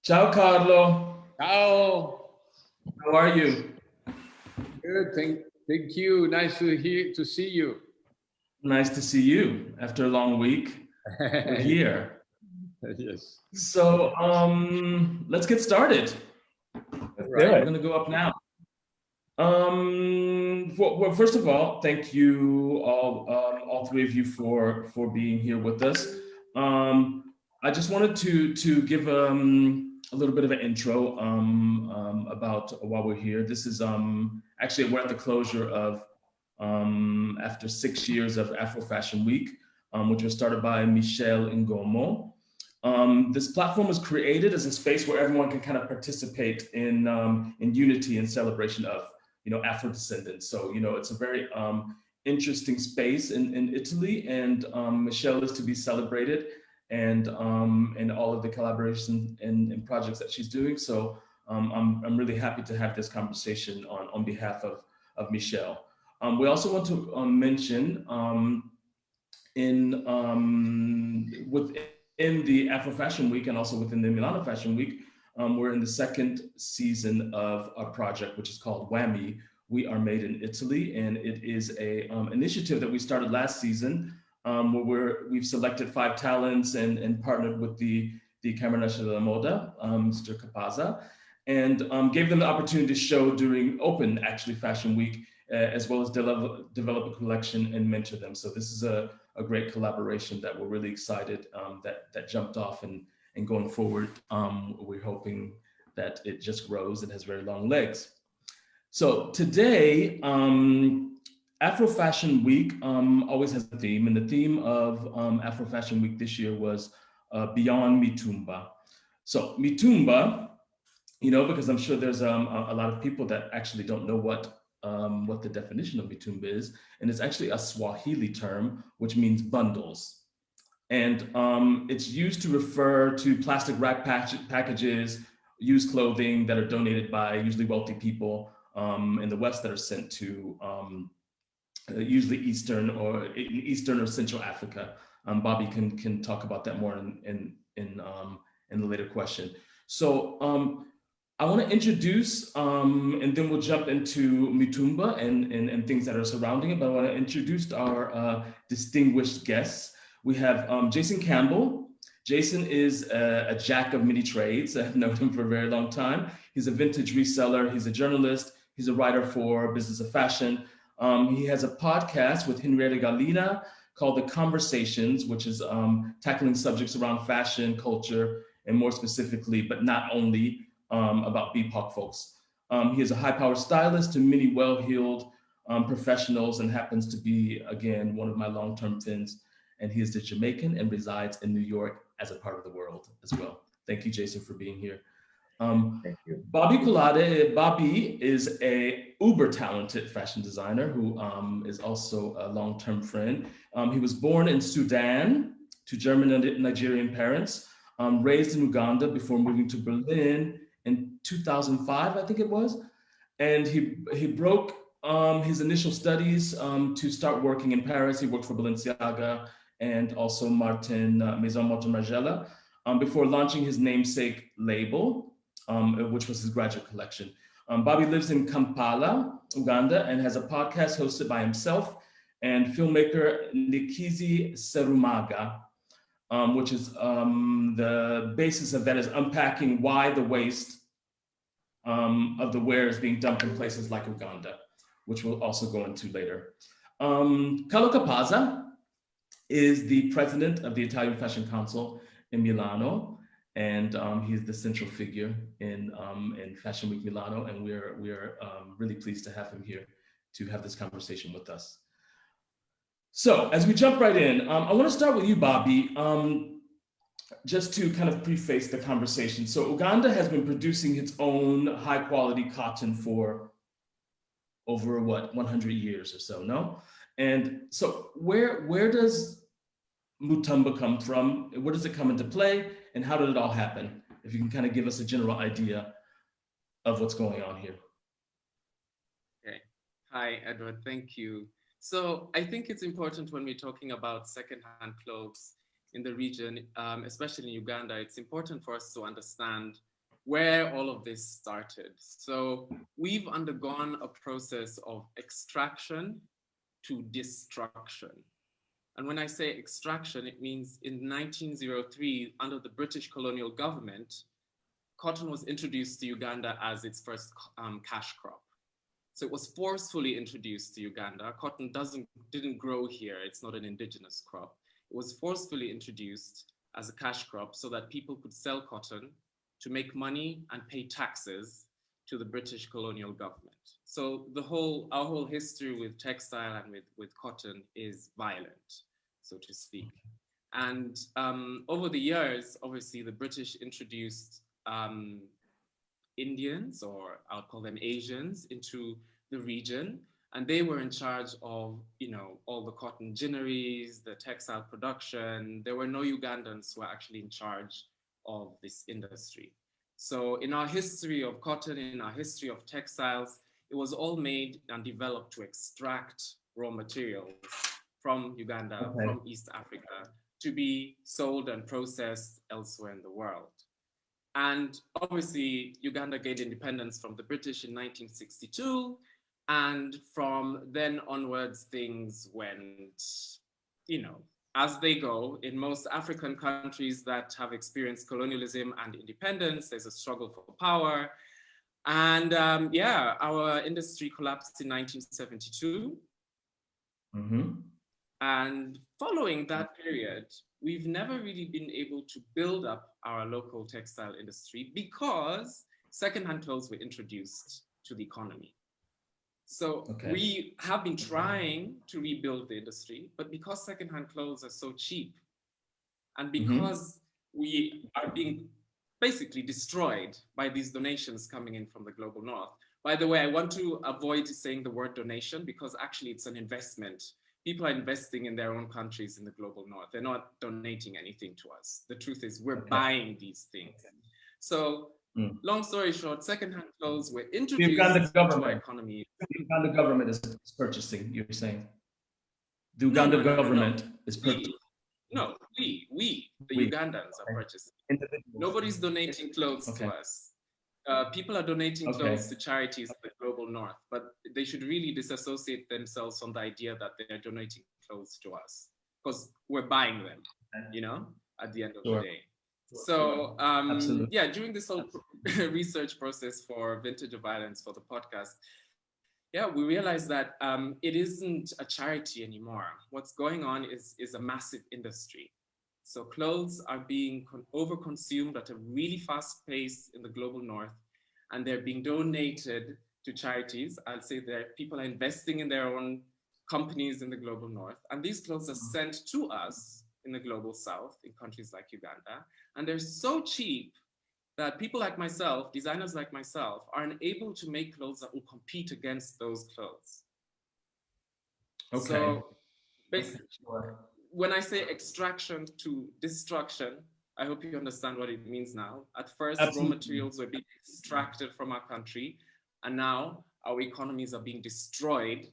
Ciao Carlo, Ciao. how are you? Good. Thank you. Nice to see you. Nice to see you after a long week. We're here. Yes. So let's get started. All I'm right. gonna go up now. Well, first of all, thank you all three of you for being here with us. I just wanted to give a little bit of an intro about why we're here. This is actually we're at the closure of after 6 years of Afro Fashion Week, which was started by Michelle Ngomo. This platform was created as a space where everyone can kind of participate in unity and celebration of Afro descendants. So it's a very interesting space in Italy, and Michelle is to be celebrated, and all of the collaborations and projects that she's doing. So I'm really happy to have this conversation on behalf of Michelle. We also want to mention within the Afro Fashion Week and also within the Milano Fashion Week, we're in the second season of our project, which is called WAMI. We are made in Italy, and it is a initiative that we started last season, where we've selected 5 talents and partnered with the Camera Nacional della Moda, Mr. Capaza, and gave them the opportunity to show during Open actually Fashion Week, as well as develop a collection and mentor them. So this is a great collaboration that we're really excited that jumped off, and going forward, we're hoping that it just grows and has very long legs. So today, Afro Fashion Week always has a theme, and the theme of Afro Fashion Week this year was Beyond Mitumba. So Mitumba, because I'm sure there's a lot of people that actually don't know what the definition of mitumba is, and it's actually a Swahili term which means bundles, and it's used to refer to plastic wrap packages, used clothing that are donated by usually wealthy people in the West that are sent to usually Eastern or Central Africa. Bobby can talk about that more in the later question. So I want to introduce, and then we'll jump into Mitumba and things that are surrounding it. But I want to introduce our distinguished guests. We have Jason Campbell. Jason is a jack of many trades. I've known him for a very long time. He's a vintage reseller. He's a journalist. He's a writer for Business of Fashion. He has a podcast with Henrietta Gallina called The Conversations, which is tackling subjects around fashion, culture, and more specifically, but not only, about BIPOC folks. He is a high-powered stylist to many well-heeled professionals, and happens to be, again, one of my long-term friends. And he is the Jamaican and resides in New York as a part of the world as well. Thank you, Jason, for being here. Thank you. Bobby Kulade. Bobby is a uber talented fashion designer who is also a long-term friend. He was born in Sudan to German and Nigerian parents, raised in Uganda before moving to Berlin in 2005, I think it was. And he broke his initial studies to start working in Paris. He worked for Balenciaga and also Maison Martin Margiela, before launching his namesake label, which was his graduate collection. Bobby lives in Kampala, Uganda, and has a podcast hosted by himself and filmmaker Nikizi Serumaga, which is the basis of that is unpacking why the waste of the wear is being dumped in places like Uganda, which we'll also go into later. Carlo Capaza is the president of the Italian Fashion Council in Milano, and he's the central figure in Fashion Week Milano, and we're really pleased to have him here to have this conversation with us. So as we jump right in, I want to start with you, Bobby, just to kind of preface the conversation. So Uganda has been producing its own high quality cotton for over 100 years or so, no? And so where does Mutumba come from? Where does it come into play? And how did it all happen? If you can kind of give us a general idea of what's going on here. Okay. Hi, Edward. Thank you. So I think it's important when we're talking about secondhand clothes in the region, especially in Uganda, it's important for us to understand where all of this started. So we've undergone a process of extraction to destruction. And when I say extraction, it means in 1903, under the British colonial government, cotton was introduced to Uganda as its first cash crop. So it was forcefully introduced to Uganda. Cotton didn't grow here. It's not an indigenous crop. It was forcefully introduced as a cash crop so that people could sell cotton to make money and pay taxes to the British colonial government. So our whole history with textile and with cotton is violent, so to speak. And over the years, obviously the British introduced Indians, or I'll call them Asians, into the region. And they were in charge of, all the cotton ginneries, the textile production. There were no Ugandans who were actually in charge of this industry. So in our history of cotton, in our history of textiles, it was all made and developed to extract raw materials from Uganda, from East Africa, to be sold and processed elsewhere in the world. And obviously, Uganda gained independence from the British in 1962. And from then onwards, things went, as they go. In most African countries that have experienced colonialism and independence, there's a struggle for power. And our industry collapsed in 1972. Mm-hmm. And following that period, we've never really been able to build up our local textile industry because secondhand clothes were introduced to the economy. So we have been trying to rebuild the industry, but because secondhand clothes are so cheap, and because we are being basically destroyed by these donations coming in from the global north. By the way, I want to avoid saying the word donation because actually it's an investment. People are investing in their own countries in the global north. They're not donating anything to us. The truth is we're buying these things. So long story short, secondhand clothes were introduced into our economy. The Uganda government is purchasing, you're saying? The Uganda government is purchasing. The Ugandans are purchasing. Nobody's donating clothes to us. People are donating clothes to charities in the global north, but they should really disassociate themselves from the idea that they're donating clothes to us because we're buying them, at the end of the day. So during this whole research process for Vintage of Violence for the podcast, we realized that it isn't a charity anymore. What's going on is a massive industry. So clothes are being overconsumed at a really fast pace in the global north, and they're being donated to charities. I'd say that people are investing in their own companies in the global north, and these clothes are sent to us in the global south, in countries like Uganda, and they're so cheap that people like myself, designers like myself, are unable to make clothes that will compete against those clothes. So basically, when I say extraction to destruction, I hope you understand what it means now. At first, raw materials were being extracted from our country, and now our economies are being destroyed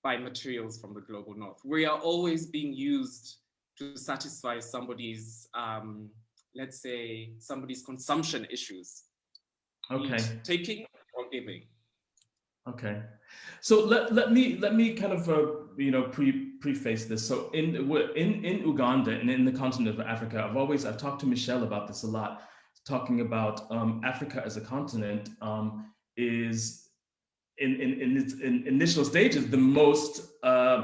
by materials from the global north. We are always being used to satisfy somebody's, let's say, somebody's consumption issues. Taking or giving. Okay, so let me kind of preface this. So in Uganda and in the continent of Africa, I've talked to Michelle about this a lot, talking about Africa as a continent is in its initial stages the most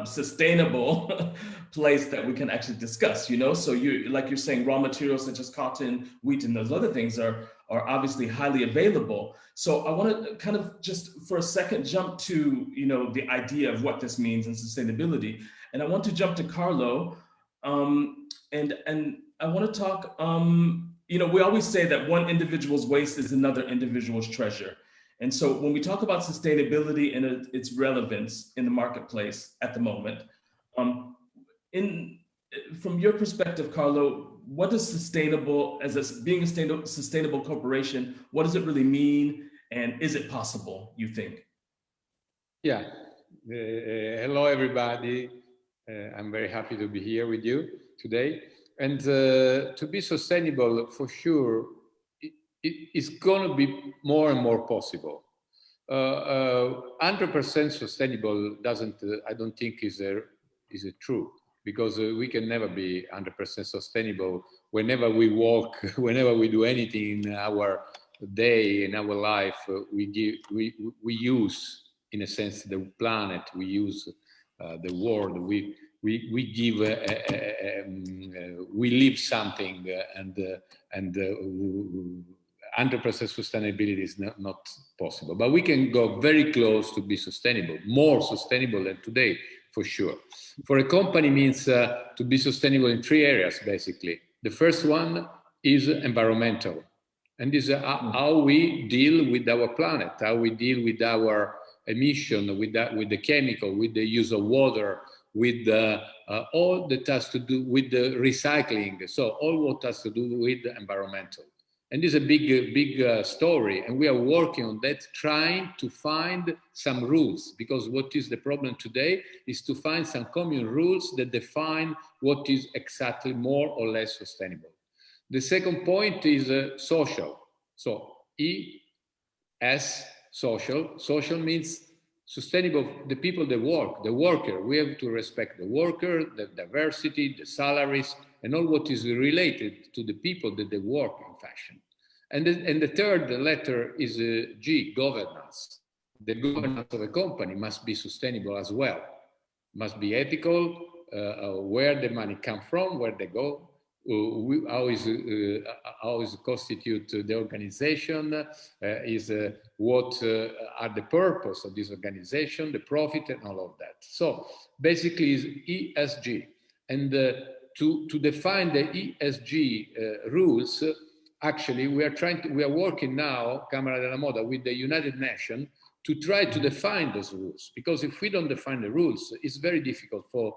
sustainable place that we can actually discuss. So you're saying, raw materials such as cotton, wheat, and those other things are obviously highly available. So I want to kind of just for a second jump to the idea of what this means in sustainability, and I want to jump to Carlo, and I want to talk. We always say that one individual's waste is another individual's treasure. And so when we talk about sustainability and its relevance in the marketplace at the moment, from your perspective, Carlo, what does being a sustainable corporation, what does it really mean? And is it possible, you think? Yeah. Hello, everybody. I'm very happy to be here with you today. And to be sustainable, for sure, it's going to be more and more possible. 100% sustainable doesn't, I don't think is a true, because we can never be 100% sustainable whenever we walk, whenever we do anything in our day, in our life. We use, in a sense, the planet. We use the world. We give. We leave something, and 100% sustainability is not possible. But we can go very close to be sustainable, more sustainable than today, for sure. For a company means to be sustainable in 3 areas, basically. The first one is environmental. And this is how we deal with our planet, how we deal with our emission, with the chemical, with the use of water, with all that has to do with the recycling. So all what has to do with the environmental. And this is a big story, and we are working on that, trying to find some rules, because what is the problem today is to find some common rules that define what is exactly more or less sustainable. The second point is social. So ES, social. Social means sustainable, the people that work, the worker. We have to respect the worker, the diversity, the salaries, and all what is related to the people that they work in fashion. And the third letter is G, governance. The governance of a company must be sustainable as well. Must be ethical, where the money comes from, where they go, how is constitute the organization, what are the purpose of this organization, the profit, and all of that. So basically is ESG. And to define the ESG rules, actually, we are working now, Camera della Moda, with the United Nations to try to define those rules. Because if we don't define the rules, it's very difficult for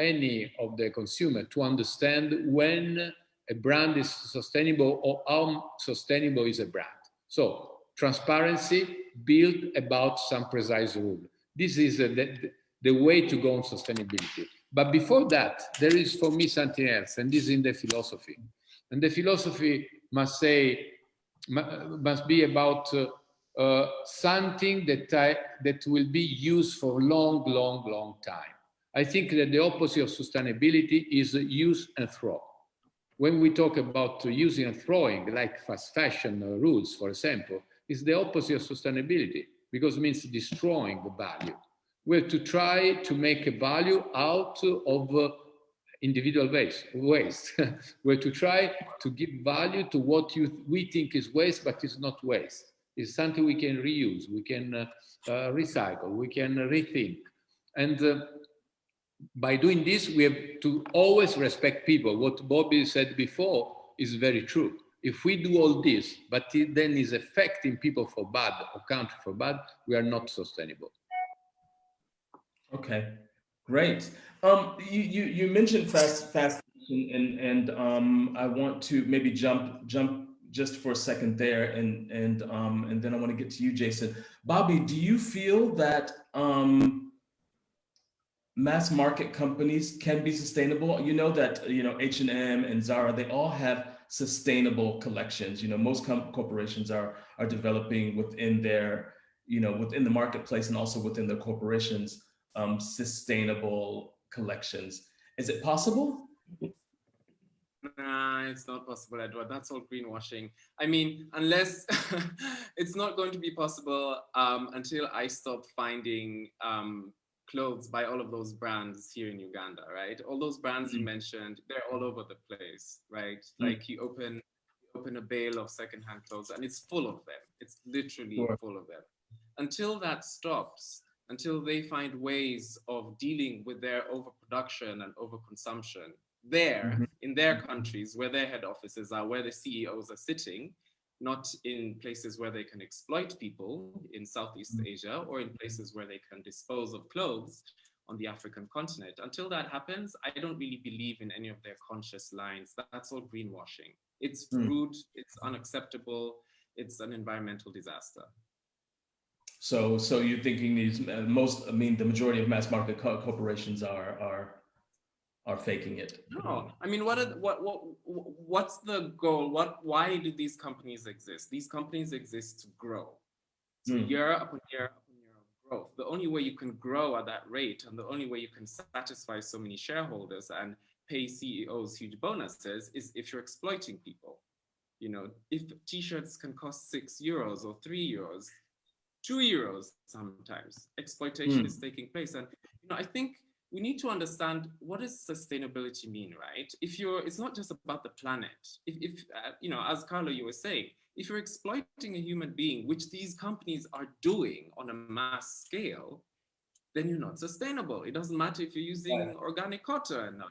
any of the consumer to understand when a brand is sustainable or how sustainable is a brand. So transparency built about some precise rule. This is the way to go on sustainability. But before that, there is for me something else, and this is in the philosophy. And the philosophy must be about something that will be used for long time. I think that the opposite of sustainability is use and throw. When we talk about using and throwing, like fast fashion rules, for example, is the opposite of sustainability, because it means destroying the value. We have to try to make a value out of individual waste. We have to try to give value to what we think is waste, but it's not waste. It's something we can reuse, we can recycle, we can rethink. And by doing this, we have to always respect people. What Bobby said before is very true. If we do all this, but it then is affecting people for bad or country for bad, we are not sustainable. Okay, great. You mentioned fast fashion, and I want to maybe jump just for a second there, and then I want to get to you, Jason. Bobby, do you feel that mass market companies can be sustainable? You know that H&M and Zara, they all have sustainable collections. Most corporations are developing within their within the marketplace and also within the corporations sustainable collections. Is it possible? Nah, it's not possible, Edward. That's all greenwashing. I mean, unless it's not going to be possible until I stop finding clothes by all of those brands here in Uganda, right? All those brands you mentioned, they're all over the place, right? Like you open a bale of secondhand clothes and it's full of them. It's literally full of them. Until that stops, until they find ways of dealing with their overproduction and overconsumption there in their countries where their head offices are, where the CEOs are sitting, not in places where they can exploit people in Southeast Asia or in places where they can dispose of clothes on the African continent. Until that happens, I don't really believe in any of their conscious lines. That's all greenwashing. It's rude, it's unacceptable, it's an environmental disaster. So you're thinking the majority of mass market corporations are are faking it. No, I mean, what's the goal? Why do these companies exist? These companies exist to grow. So year upon year upon year of growth. The only way you can grow at that rate, and the only way you can satisfy so many shareholders and pay CEOs huge bonuses, is if you're exploiting people. You know, if t-shirts can cost €6 or €3, €2 sometimes, exploitation is taking place. And you know, I think we need to understand, what does sustainability mean, right? It's not just about the planet. If you know, as Carlo, you were saying, if you're exploiting a human being, which these companies are doing on a mass scale, then you're not sustainable. It doesn't matter if you're using organic cotton,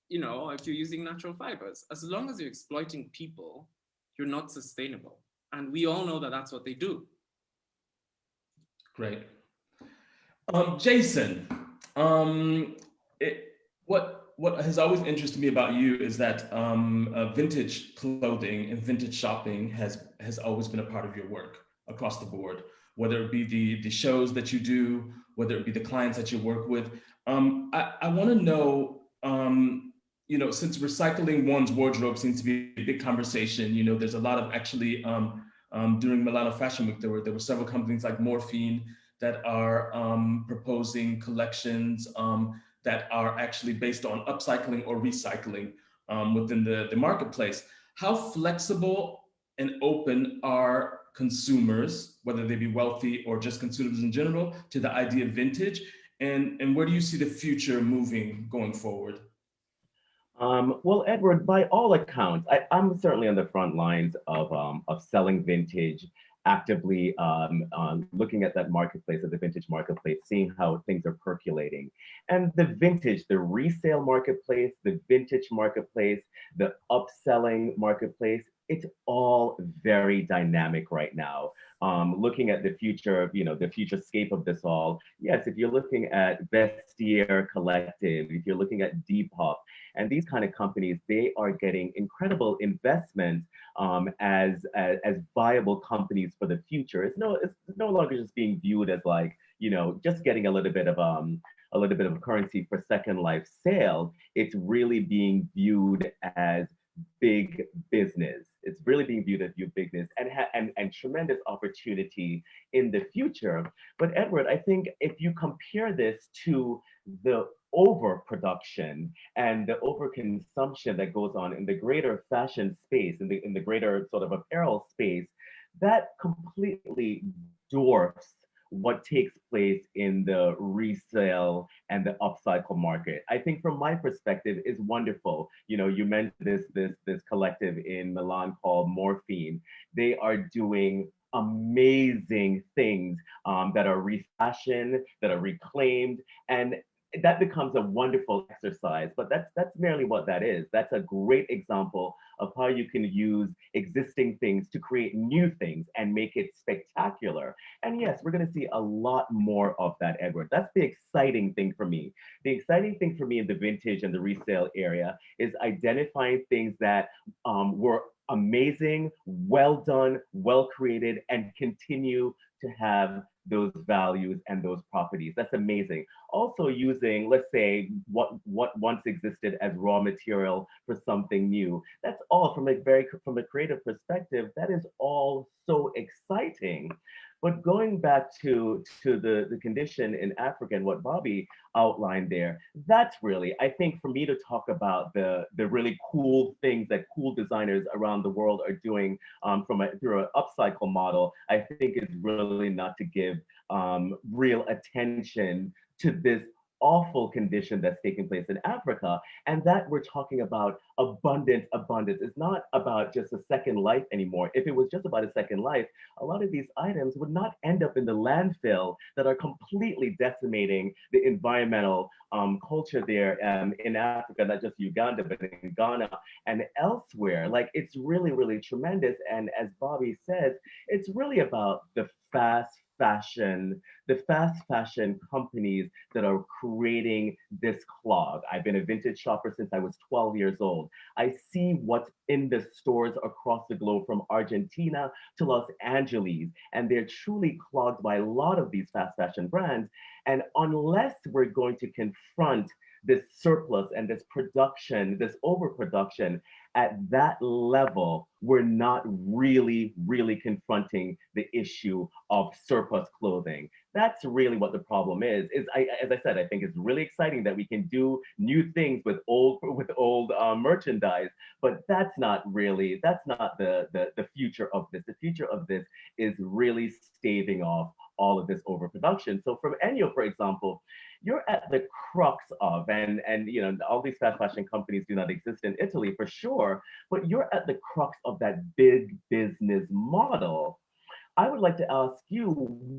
you know, if you're using natural fibers. As long as you're exploiting people, you're not sustainable. And we all know that that's what they do. Great. Jason, what has always interested me about you is that vintage clothing and vintage shopping has always been a part of your work across the board, whether it be the shows that you do, whether it be the clients that you work with. I want to know, you know, since recycling one's wardrobe seems to be a big conversation, you know, there's a lot of actually, during Milano Fashion Week, there were several companies like Morphine that are proposing collections that are actually based on upcycling or recycling within the marketplace. How flexible and open are consumers, whether they be wealthy or just consumers in general, to the idea of vintage? And where do you see the future moving going forward? Well, Edward, by all accounts, I'm certainly on the front lines of selling vintage, actively looking at that marketplace, at the vintage marketplace, seeing how things are percolating. And the vintage, the resale marketplace, the vintage marketplace, the upselling marketplace, it's all very dynamic right now. Looking at the future, you know, the future scape of this all, yes, if you're looking at Vestiaire Collective, if you're looking at Depop, and these kind of companies, they are getting incredible investment as viable companies for the future. It's no longer just being viewed as like, you know, just getting a little bit of currency for second life sale. It's really being viewed as big business. It's really being viewed as big business and tremendous opportunity in the future. But Edward, I think if you compare this to the overproduction and the overconsumption that goes on in the greater fashion space, in the greater sort of apparel space, that completely dwarfs what takes place in the resale and the upcycle market. I think from my perspective is wonderful. You know, you mentioned this collective in Milan called Morphine. They are doing amazing things that are refashioned, that are reclaimed, and that becomes a wonderful exercise. But that's merely what that is. That's a great example of how you can use existing things to create new things and make it spectacular. And yes, we're going to see a lot more of that, Edward. That's the exciting thing for me. The exciting thing for me in the vintage and the resale area is identifying things that were amazing, well done, well created, and continue to have those values and those properties. That's amazing. Also using, let's say, what once existed as raw material for something new. That's all from a creative perspective. That is all so exciting. But going back to the condition in Africa and what Bobby outlined there, that's really, I think, for me to talk about the really cool things that cool designers around the world are doing through an upcycle model, I think is really not to give real attention to this awful condition that's taking place in Africa. And that we're talking about abundance. It's not about just a second life anymore. If it was just about a second life, a lot of these items would not end up in the landfill that are completely decimating the environmental culture there in Africa, not just Uganda, but in Ghana and elsewhere. Like, it's really, really tremendous. And as Bobby says, it's really about the fast fashion companies that are creating this clog. I've been a vintage shopper since I was 12 years old. I see what's in the stores across the globe, from Argentina to Los Angeles, and they're truly clogged by a lot of these fast fashion brands. And unless we're going to confront this surplus and this production, this overproduction at that level, we're not really, really confronting the issue of surplus clothing. That's really what the problem is. As I said, I think it's really exciting that we can do new things with old merchandise, but that's not the future of this. The future of this is really staving off all of this overproduction. So from Ennio, for example, you're at the crux of, and you know, all these fast fashion companies do not exist in Italy for sure, but you're at the crux of that big business model. I would like to ask you,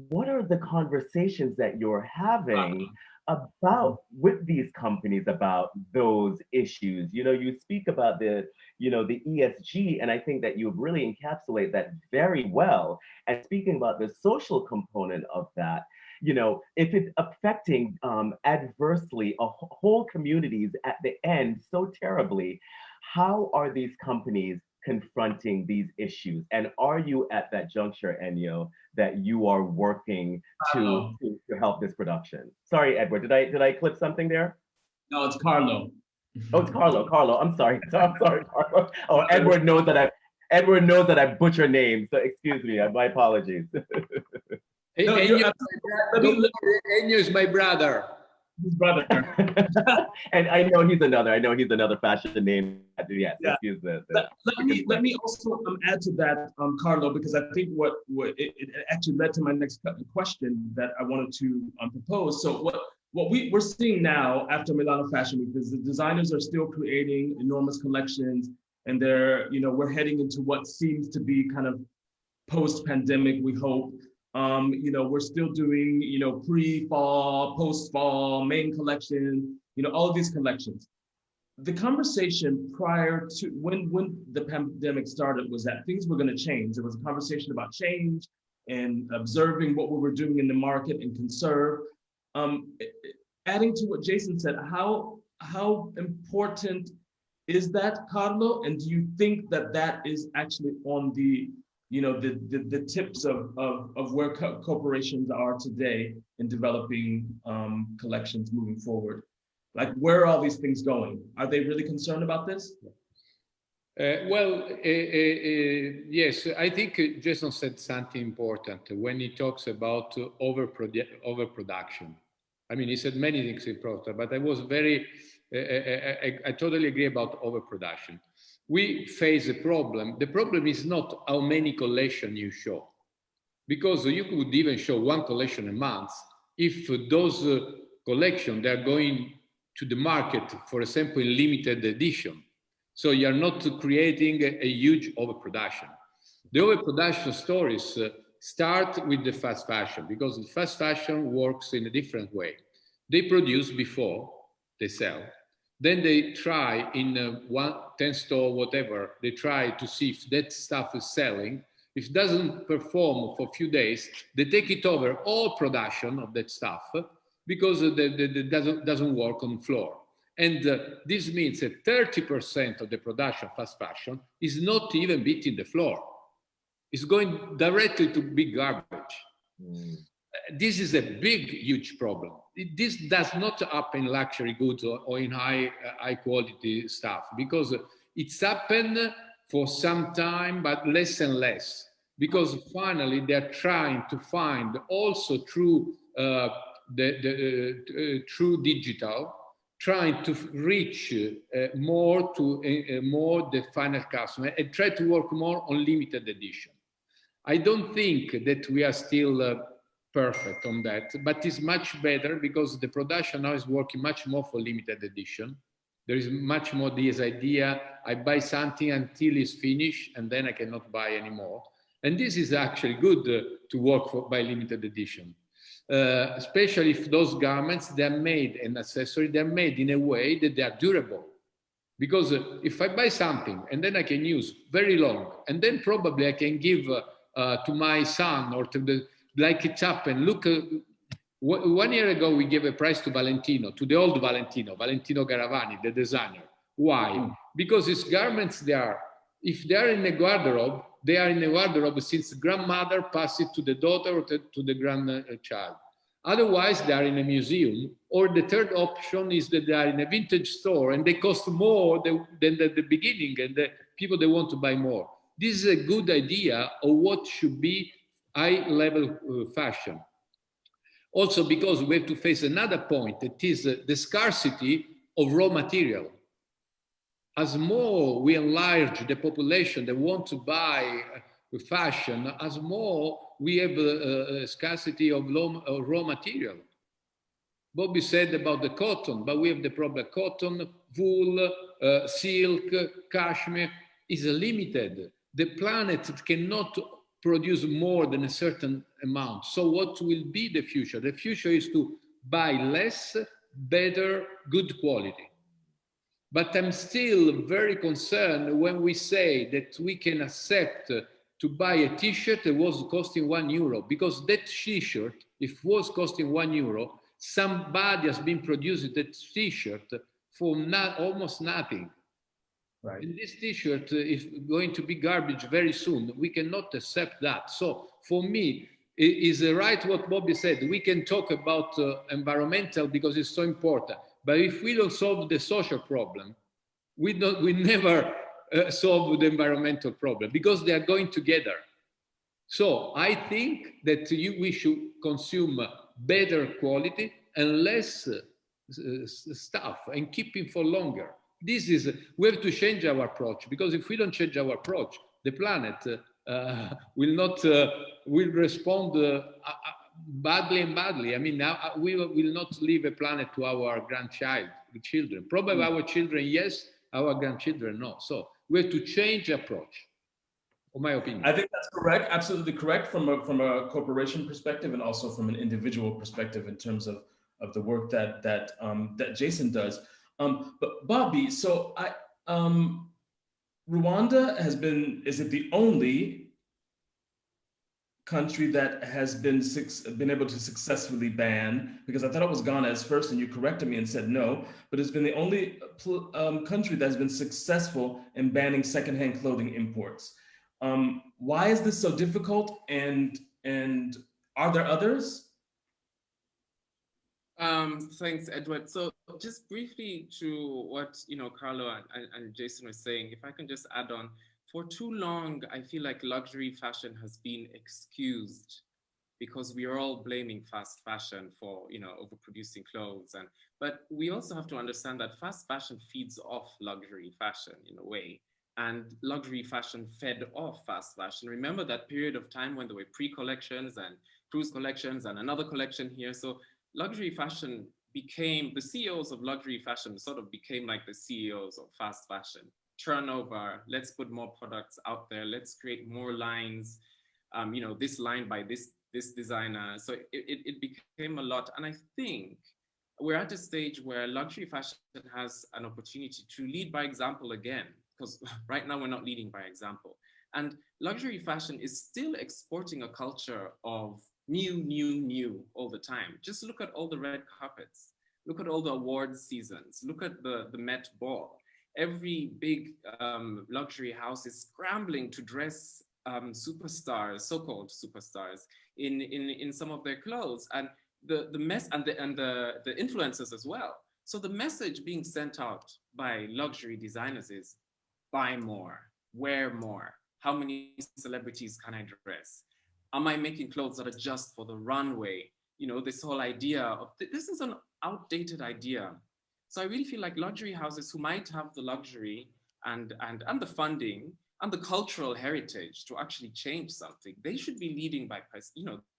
what are the conversations that you're having about with these companies about those issues? You know, you speak about the ESG, and I think that you really encapsulate that very well. And speaking about the social component of that, you know, if it's affecting adversely whole communities at the end so terribly, how are these companies confronting these issues? And are you at that juncture, Ennio, that you are working to help this production? Sorry, Edward, did I clip something there? No, it's Carlo. Oh, it's Carlo. Carlo, I'm sorry. I'm sorry, Carlo. Oh, Edward knows that I butcher names, so excuse me. My apologies. No, Ennio is my brother. His brother. And I know he's another fashion name. Yes, yeah. Excuse me. Let me also add to that, Carlo, because I think what it actually led to my next question that I wanted to propose. So what we're seeing now after Milano Fashion Week is the designers are still creating enormous collections, and we're heading into what seems to be kind of post-pandemic, we hope. We're still doing, pre-fall, post-fall, main collection, all of these collections. The conversation prior to when the pandemic started was that things were going to change. There was a conversation about change and observing what we were doing in the market and conserve. Adding to what Jason said, how important is that, Carlo? And do you think that is actually on the tips of where corporations are today in developing collections moving forward? Like, where are all these things going? Are they really concerned about this? Yes, I think Jason said something important when he talks about overproduction. I mean, he said many things important, but I totally agree about overproduction. We face a problem. The problem is not how many collections you show, because you could even show one collection a month if those collections, they're going to the market, for example, in limited edition. So you're not creating a huge overproduction. The overproduction stories start with the fast fashion, because the fast fashion works in a different way. They produce before they sell. Then they try in 10 store, whatever, they try to see if that stuff is selling. If it doesn't perform for a few days, they take it over all production of that stuff because it doesn't work on floor. And this means that 30% of the production of fast fashion is not even beating the floor. It's going directly to big garbage. This is a big, huge problem. This does not happen in luxury goods or in high quality stuff, because it's happened for some time, but less and less, because finally they're trying to find also through through digital, trying to reach more the final customer and try to work more on limited edition. I don't think that we are still perfect on that, but it's much better because the production now is working much more for limited edition. There is much more this idea, I buy something until it's finished and then I cannot buy anymore. And this is actually good to work by limited edition. Especially if those garments, they're made, and accessory, they're made in a way that they are durable. Because if I buy something and then I can use very long, and then probably I can give to my son or to the, like it happened. Look, 1 year ago, we gave a prize to Valentino, to the old Valentino Garavani, the designer. Why? Because his garments, if they are in a wardrobe, they are in a wardrobe since grandmother passed it to the daughter or to the grandchild. Otherwise, they are in a museum, or the third option is that they are in a vintage store and they cost more than at the beginning, and the people, they want to buy more. This is a good idea of what should be high-level fashion. Also, because we have to face another point, that is the scarcity of raw material. As more we enlarge the population that want to buy fashion, as more we have a scarcity of raw material. Bobby said about the cotton, but we have the problem: cotton, wool, silk, cashmere is limited. The planet cannot produce more than a certain amount. So what will be the future? The future is to buy less, better, good quality. But I'm still very concerned when we say that we can accept to buy a t-shirt that was costing €1, because that t-shirt, if it was costing €1, somebody has been producing that t-shirt for almost nothing. Right. And this t-shirt is going to be garbage very soon. We cannot accept that. So for me, it is right what Bobby said. We can talk about environmental because it's so important. But if we don't solve the social problem, we never solve the environmental problem, because they are going together. So I think that we should consume better quality and less stuff, and keep it for longer. We have to change our approach, because if we don't change our approach, the planet will respond badly and badly. I mean, now we will not leave a planet to our children. Probably our children, yes, our grandchildren, no. So we have to change approach, in my opinion. I think that's correct, absolutely correct, from a corporation perspective, and also from an individual perspective in terms of the work that Jason does. But Bobby, so Rwanda is it the only country that has been able to successfully ban? Because I thought it was Ghana as first, and you corrected me and said no, but it's been the only country that has been successful in banning secondhand clothing imports. Why is this so difficult, and are there others? Thanks, Edward. So just briefly to what Carlo and Jason were saying, if I can just add on, for too long, I feel like luxury fashion has been excused because we are all blaming fast fashion for overproducing clothes, but we also have to understand that fast fashion feeds off luxury fashion in a way, and luxury fashion fed off fast fashion. Remember that period of time when there were pre-collections and cruise collections and another collection here. So luxury fashion became, the CEOs of luxury fashion sort of became like the CEOs of fast fashion. Turnover, let's put more products out there, let's create more lines, this line by this designer. So it became a lot. And I think we're at a stage where luxury fashion has an opportunity to lead by example again, because right now we're not leading by example. And luxury fashion is still exporting a culture of new all the time. Just look at all the red carpets, look at all the awards seasons, look at the Met Ball. Every big luxury house is scrambling to dress superstars, so-called superstars, in some of their clothes, and the influencers as well. So the message being sent out by luxury designers is buy more, wear more. How many celebrities can I dress? Am I making clothes that are just for the runway? This whole idea of this is an outdated idea. So I really feel like luxury houses who might have the luxury and the funding and the cultural heritage to actually change something, they should be leading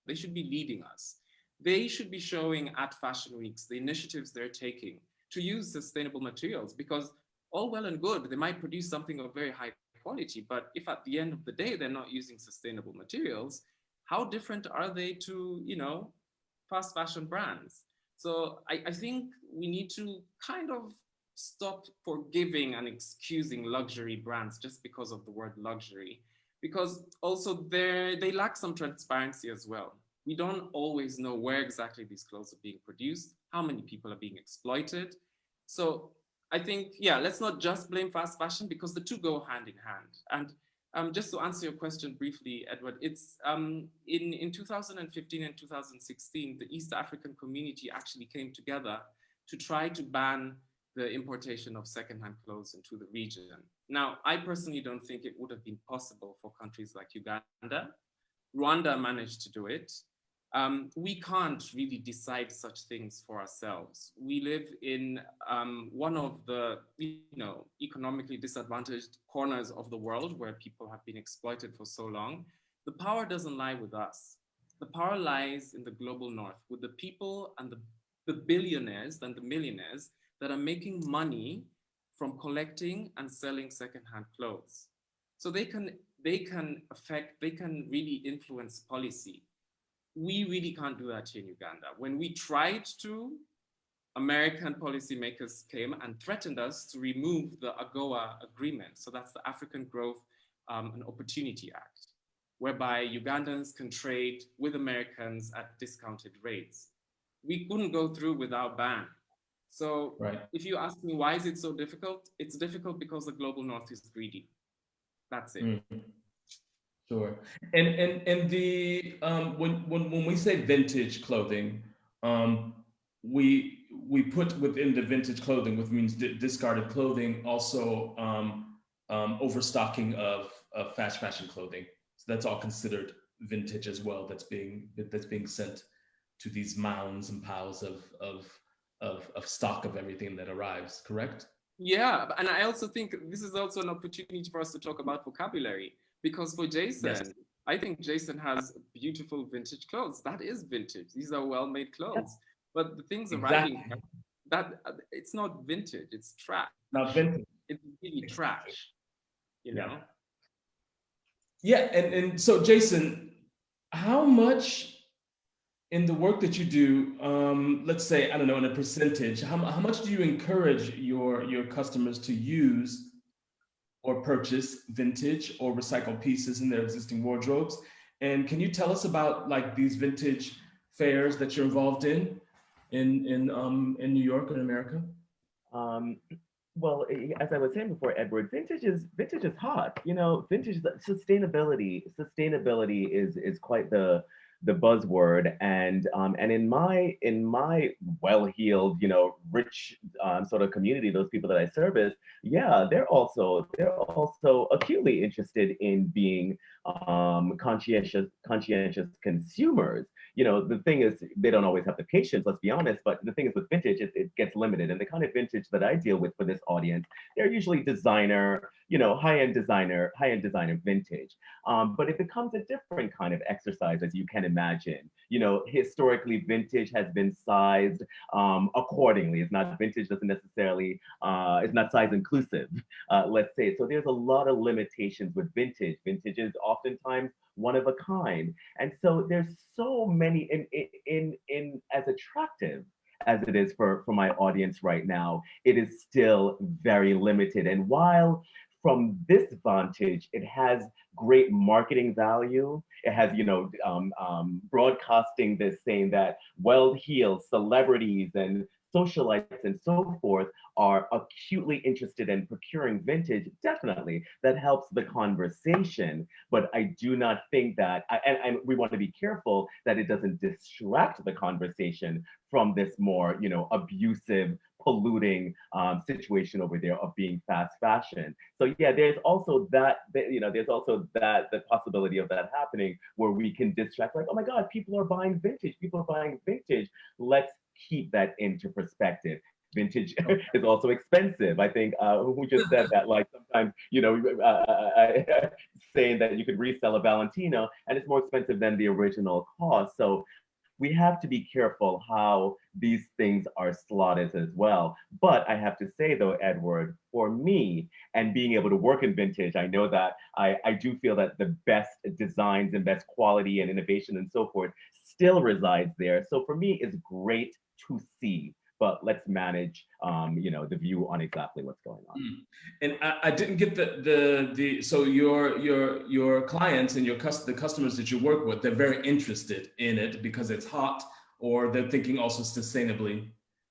they should be leading us. They should be showing at fashion weeks the initiatives they're taking to use sustainable materials, because all well and good, they might produce something of very high quality, but if at the end of the day they're not using sustainable materials, how different are they to fast fashion brands? So I think we need to kind of stop forgiving and excusing luxury brands just because of the word luxury, because also they lack some transparency as well. We don't always know where exactly these clothes are being produced, how many people are being exploited. So I think, let's not just blame fast fashion, because the two go hand in hand. And Just to answer your question briefly, Edward, it's in 2015 and 2016, the East African community actually came together to try to ban the importation of secondhand clothes into the region. Now, I personally don't think it would have been possible for countries like Uganda. Rwanda managed to do it. We can't really decide such things for ourselves. We live in one of the economically disadvantaged corners of the world where people have been exploited for so long. The power doesn't lie with us. The power lies in the global north with the people and the billionaires and the millionaires that are making money from collecting and selling secondhand clothes. So they can really influence policy. We really can't do that here in Uganda. When we tried to, American policymakers came and threatened us to remove the AGOA agreement. So that's the African Growth and Opportunity Act, whereby Ugandans can trade with Americans at discounted rates. We couldn't go through with our ban. So if you ask me, why is it so difficult? It's difficult because the global north is greedy. That's it. Mm-hmm. Sure. And the when we say vintage clothing, we put within the vintage clothing, which means discarded clothing, also overstocking of fast fashion clothing. So that's all considered vintage as well. That's being sent to these mounds and piles of stock of everything that arrives. Correct? Yeah, and I also think this is also an opportunity for us to talk about vocabulary. Because for Jason, yes. I think Jason has beautiful vintage clothes. That is vintage. These are well-made clothes. Yes. But the things arriving, that it's not vintage. It's trash. Not vintage. It's really trash. You know. Yeah, and so Jason, how much in the work that you do, let's say, I don't know, in a percentage, how much do you encourage your customers to use or purchase vintage or recycled pieces in their existing wardrobes? And can you tell us about like these vintage fairs that you're involved in New York and America? Well, as I was saying before, Edward, vintage is hot. You know, vintage sustainability is quite the buzzword, and in my well-heeled, rich sort of community, those people that I service, yeah, they're also acutely interested in being conscientious consumers. The thing is, they don't always have the patience, let's be honest, but the thing is with vintage, it gets limited. And the kind of vintage that I deal with for this audience, they're usually designer, high-end designer vintage. But it becomes a different kind of exercise, as you can imagine. Historically, vintage has been sized accordingly. It's not vintage doesn't necessarily, it's not size inclusive, let's say. So there's a lot of limitations with vintage. Vintage is oftentimes one of a kind. And so there's so many in as attractive as it is for my audience right now, it is still very limited. And while from this vantage, it has great marketing value. It has, broadcasting this, saying that well-heeled celebrities and socialites and so forth are acutely interested in procuring vintage. Definitely, that helps the conversation. But I do not think that, and we want to be careful that it doesn't distract the conversation from this more, abusive, polluting situation over there of being fast fashion. So yeah, there's also that, the possibility of that happening where we can distract, like, oh my God, people are buying vintage. Let's keep that into perspective. Vintage is also expensive. I think who just said that, like sometimes, saying that you could resell a Valentino and it's more expensive than the original cost. So we have to be careful how these things are slotted as well. But I have to say though, Edward, for me and being able to work in vintage, I know that I do feel that the best designs and best quality and innovation and so forth still resides there. So for me, it's great to see, but let's manage, the view on exactly what's going on. And I didn't get so your clients and the customers that you work with, they're very interested in it because it's hot, or they're thinking also sustainably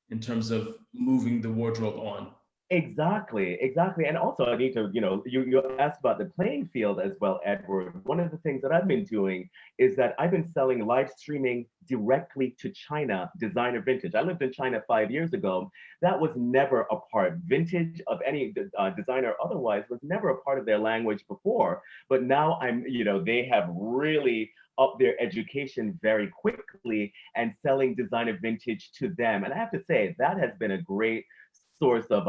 in terms of moving the wardrobe on. Exactly, exactly. And also I need to, you asked about the playing field as well, Edward. One of the things that I've been doing is that I've been selling live streaming directly to China designer vintage. I lived in China 5 years ago. That was never a part. Vintage of any designer otherwise was never a part of their language before. But now they have really up their education very quickly and selling designer vintage to them. And I have to say that has been a great source of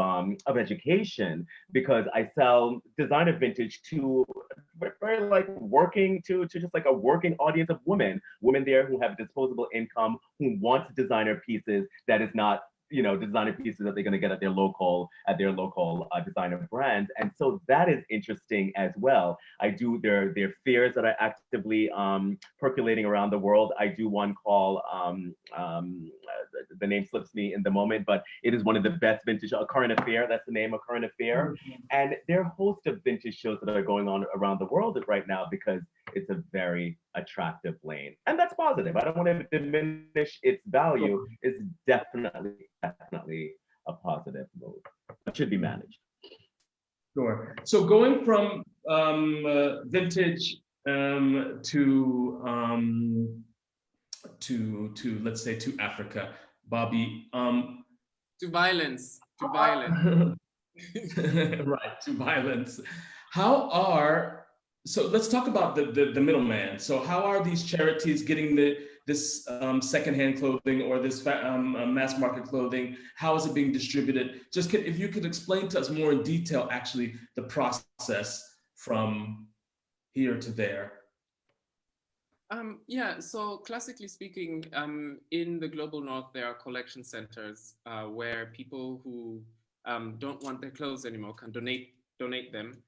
education because I sell designer vintage to very like working to just like a working audience of women there who have disposable income, who wants designer pieces that is not designer pieces that they're going to get at their local designer brands. And so that is interesting as well. I do their fairs that are actively percolating around the world. I do one called the name slips me in the moment, but it is one of the best vintage, a current affair. That's the name, a current affair. And there are a host of vintage shows that are going on around the world right now because it's a very attractive lane. And that's positive. I don't want to diminish its value. It's definitely a positive move. It should be managed. Sure. So going from vintage to let's say to Africa, Bobby. To violence. Right, to violence. So let's talk about the middleman. So how are these charities getting this secondhand clothing or this mass market clothing? How is it being distributed? If you could explain to us more in detail, actually, the process from here to there. Yeah, so classically speaking, in the global north, there are collection centers where people who don't want their clothes anymore can donate them.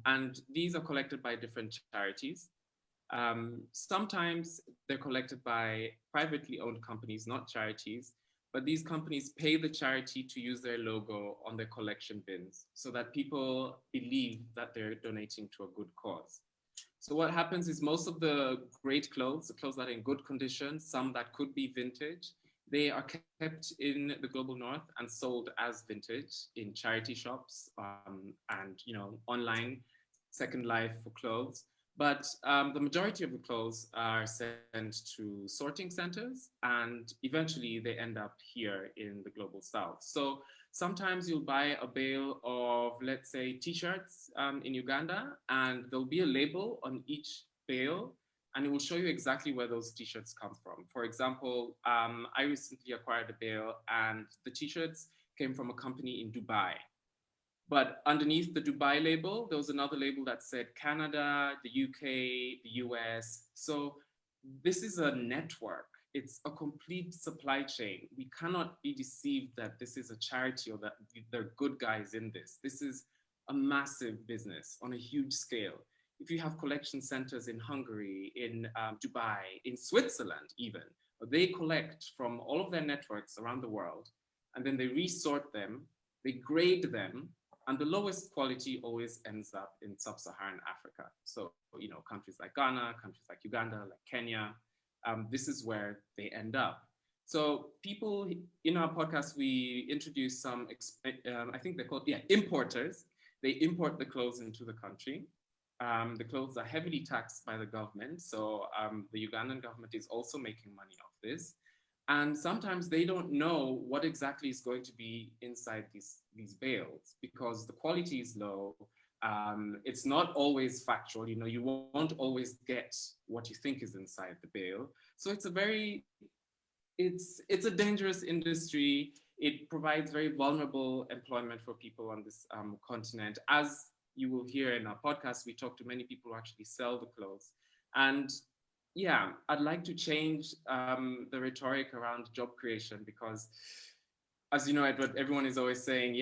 And these are collected by different charities. Sometimes they're collected by privately owned companies, not charities, but these companies pay the charity to use their logo on their collection bins so that people believe that they're donating to a good cause. So what happens is most of the great clothes, the clothes that are in good condition, some that could be vintage, they are kept in the global north and sold as vintage in charity shops and online Second Life for clothes. But the majority of the clothes are sent to sorting centers and eventually they end up here in the global south. So sometimes you'll buy a bale of, let's say, t-shirts in Uganda, and there'll be a label on each bale, and it will show you exactly where those t-shirts come from. For example, I recently acquired a bale, and the t-shirts came from a company in Dubai. But underneath the Dubai label, there was another label that said Canada, the UK, the US. So this is a network. It's a complete supply chain. We cannot be deceived that this is a charity or that there are good guys in this. This is a massive business on a huge scale. If you have collection centers in Hungary, in Dubai, in Switzerland even, they collect from all of their networks around the world, and then they resort them, they grade them, and the lowest quality always ends up in sub-Saharan Africa. So, countries like Ghana, countries like Uganda, like Kenya, this is where they end up. So people in our podcast, we introduce some, I think they're called, importers. They import the clothes into the country. The clothes are heavily taxed by the government. So the Ugandan government is also making money off this. And sometimes they don't know what exactly is going to be inside these bales because the quality is low. It's not always factual. You won't always get what you think is inside the bale. So it's a dangerous industry. It provides very vulnerable employment for people on this continent. As you will hear in our podcast, we talk to many people who actually sell the clothes. And yeah, I'd like to change the rhetoric around job creation because, as you know, Edward, everyone is always saying,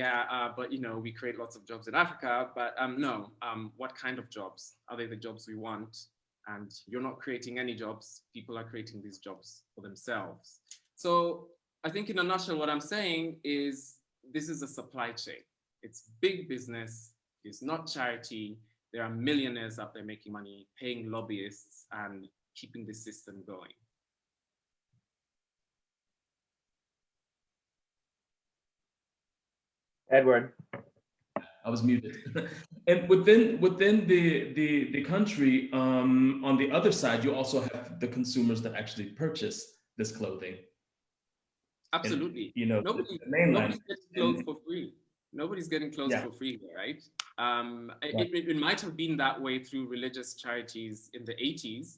but we create lots of jobs in Africa, but no, what kind of jobs? Are they the jobs we want? And you're not creating any jobs. People are creating these jobs for themselves. So I think in a nutshell, what I'm saying is this is a supply chain. It's big business. It's not charity. There are millionaires out there making money, paying lobbyists and keeping the system going. Edward. I was muted. And within the country, on the other side, you also have the consumers that actually purchase this clothing. Absolutely. And, you know, nobody's getting clothes for free. Nobody's getting clothes for free here, right? It might have been that way through religious charities in the 80s,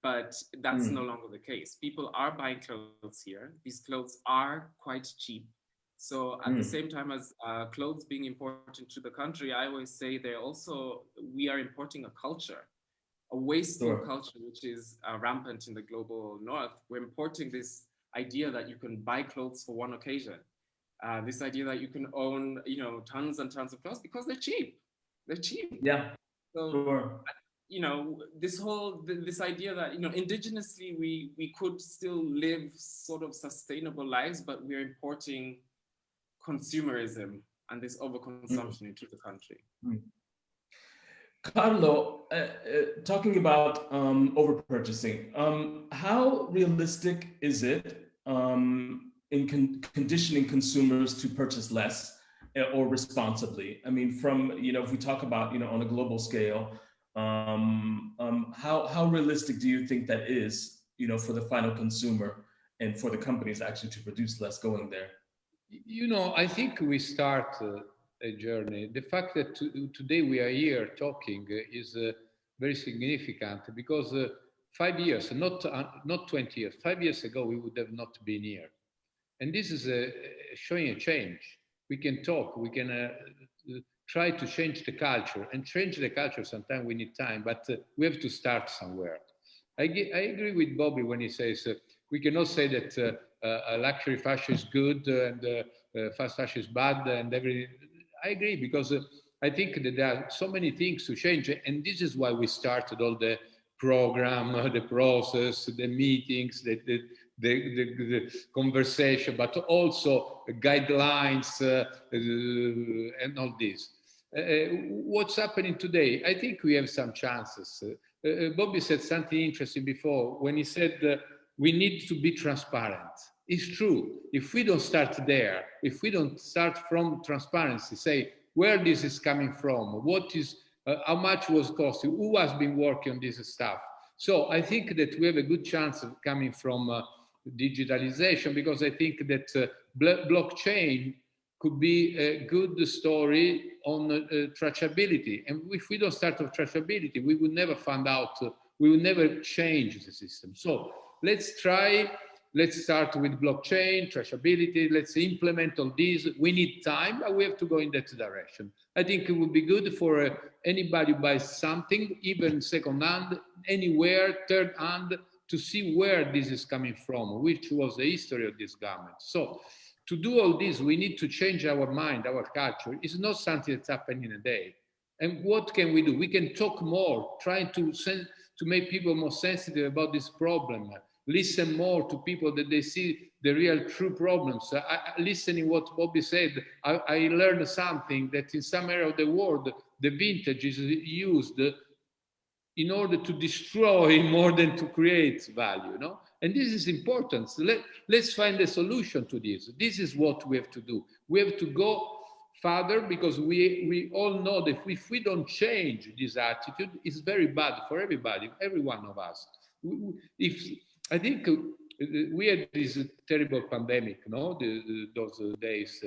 but that's no longer the case. People are buying clothes here. These clothes are quite cheap. So at the same time as clothes being important to the country, I always say we are importing a culture, a wasteful culture, which is rampant in the global north. We're importing this idea that you can buy clothes for one occasion. This idea that you can own, tons and tons of clothes because they're cheap. They're cheap. Yeah. So, this idea that, indigenously we could still live sort of sustainable lives, but we're importing consumerism and this overconsumption into the country. Carlo, talking about overpurchasing, how realistic is it in conditioning consumers to purchase less or responsibly? I mean, if we talk about, on a global scale, how realistic do you think that is, for the final consumer and for the companies actually to produce less going there? I think we start a journey. The fact that today we are here talking is very significant because 5 years, not 20 years, 5 years ago, we would have not been here. And this is showing a change. We can talk, we can try to change the culture, and change the culture, sometimes we need time, but we have to start somewhere. I agree with Bobby when he says we cannot say that luxury fashion is good and fast fashion is bad and everything. I agree because I think that there are so many things to change, and this is why we started all the program, the process, the meetings, the conversation, but also guidelines and all this. What's happening today? I think we have some chances. Bobby said something interesting before when he said we need to be transparent. It's true. If we don't start there, if we don't start from transparency, say where this is coming from, what is, how much was costing, who has been working on this stuff. So I think that we have a good chance of coming from digitalization, because I think that blockchain could be a good story on traceability. And if we don't start with traceability, we will never find out, we will never change the system. So let's start with blockchain, traceability, let's implement all these. We need time, but we have to go in that direction. I think it would be good for anybody who buys something, even second-hand, anywhere, third-hand, to see where this is coming from, which was the history of this garment. So to do all this, we need to change our mind, our culture. It's not something that's happening in a day. And what can we do? We can talk more, trying to make people more sensitive about this problem, listen more to people that they see the real true problems. Listening what Bobby said, I learned something that in some area of the world, the vintage is used in order to destroy more than to create value, no? And this is important. So let's find a solution to this. This is what we have to do. We have to go further, because we all know that if we don't change this attitude, it's very bad for everybody, every one of us. I think we had this terrible pandemic, no? Those days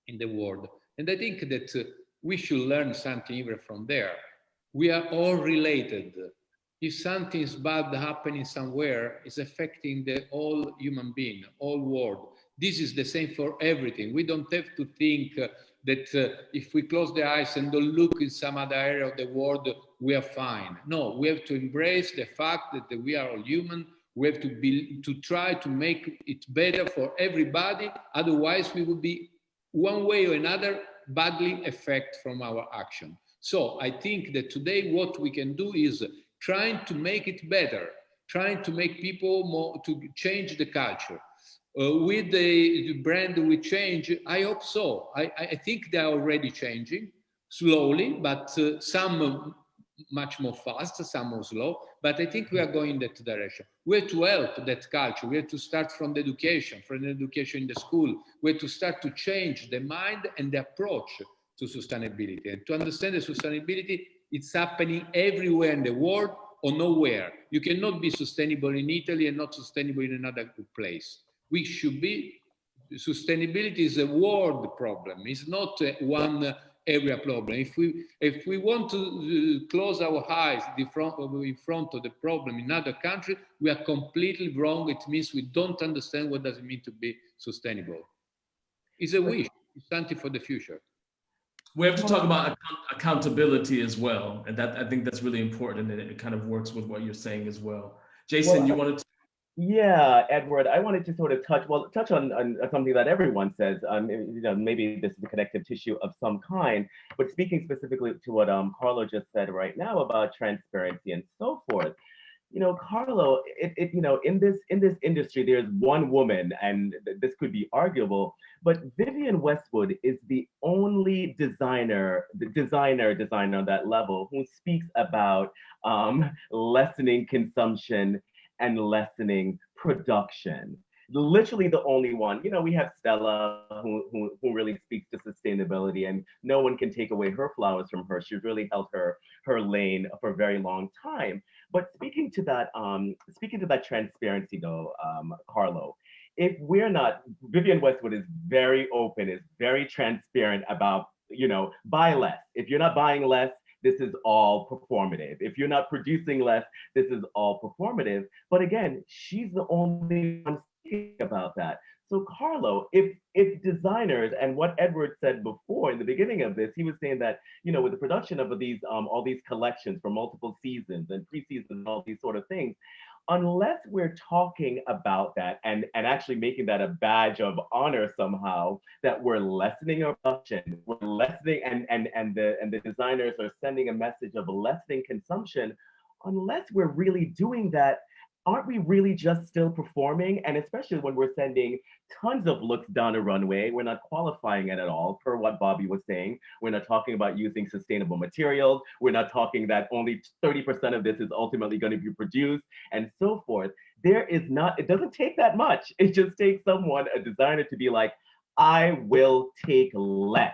in the world. And I think that we should learn something even from there. We are all related. If something is bad happening somewhere, it's affecting the whole human being, whole world. This is the same for everything. We don't have to think that if we close the eyes and don't look in some other area of the world, we are fine. No, we have to embrace the fact that we are all human. We have to try to make it better for everybody. Otherwise, we will be one way or another badly affected from our action. So I think that today what we can do is trying to make it better, trying to make people more, to change the culture. With the brand we change, I hope so. I think they are already changing slowly, but some much more fast, some more slow, but I think we are going in that direction. We have to help that culture. We have to start from the education in the school. We have to start to change the mind and the approach to sustainability. And to understand that sustainability, it's happening everywhere in the world or nowhere. You cannot be sustainable in Italy and not sustainable in another place. We should be, sustainability is a world problem. It's not one area problem. If we want to close our eyes in front of the problem in other countries, we are completely wrong. It means we don't understand what does it mean to be sustainable. It's a wish. It's something for the future. We have to talk about accountability as well, and that I think that's really important, and it kind of works with what you're saying as well. Jason, you wanted to? Yeah, Edward, I wanted to sort of touch on something that everyone says. You know, maybe this is a connective tissue of some kind, but speaking specifically to what Carlo just said right now about transparency and so forth. You know, Carlo, you know, in this industry, there's one woman, and this could be arguable, but Vivienne Westwood is the only designer on that level who speaks about lessening consumption and lessening production. Literally the only one. You know, we have Stella who really speaks to sustainability, and no one can take away her flowers from her. She's really held her lane for a very long time. But speaking to that transparency though, Carlo, if we're not, Vivienne Westwood is very open, is very transparent about, you know, buy less. If you're not buying less, this is all performative. If you're not producing less, this is all performative. But again, she's the only one speaking about that. So Carlo, if designers, and what Edward said before in the beginning of this, he was saying that, you know, with the production of these all these collections for multiple seasons and pre-seasons and all these sort of things, unless we're talking about that and actually making that a badge of honor somehow, that we're lessening our production, we're lessening, and the designers are sending a message of lessening consumption, unless we're really doing that, aren't we really just still performing? And especially when we're sending tons of looks down a runway, we're not qualifying it at all, per what Bobby was saying. We're not talking about using sustainable materials. We're not talking that only 30% of this is ultimately going to be produced and so forth. It doesn't take that much. It just takes someone, a designer, to be like, I will take less,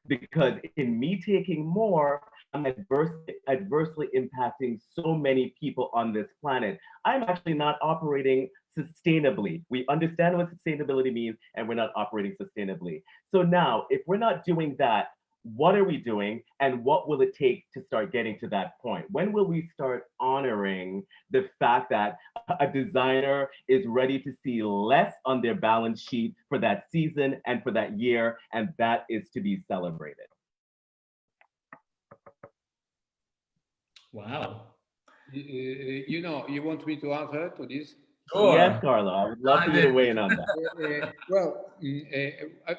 because in me taking more, I'm adversely impacting so many people on this planet. I'm actually not operating sustainably. We understand what sustainability means, and we're not operating sustainably. So now, if we're not doing that, what are we doing, and what will it take to start getting to that point? When will we start honoring the fact that a designer is ready to see less on their balance sheet for that season and for that year, and that is to be celebrated? Wow. You know, you want me to answer to this? Sure. Yes, Carlo, I would love for you to weigh in on that.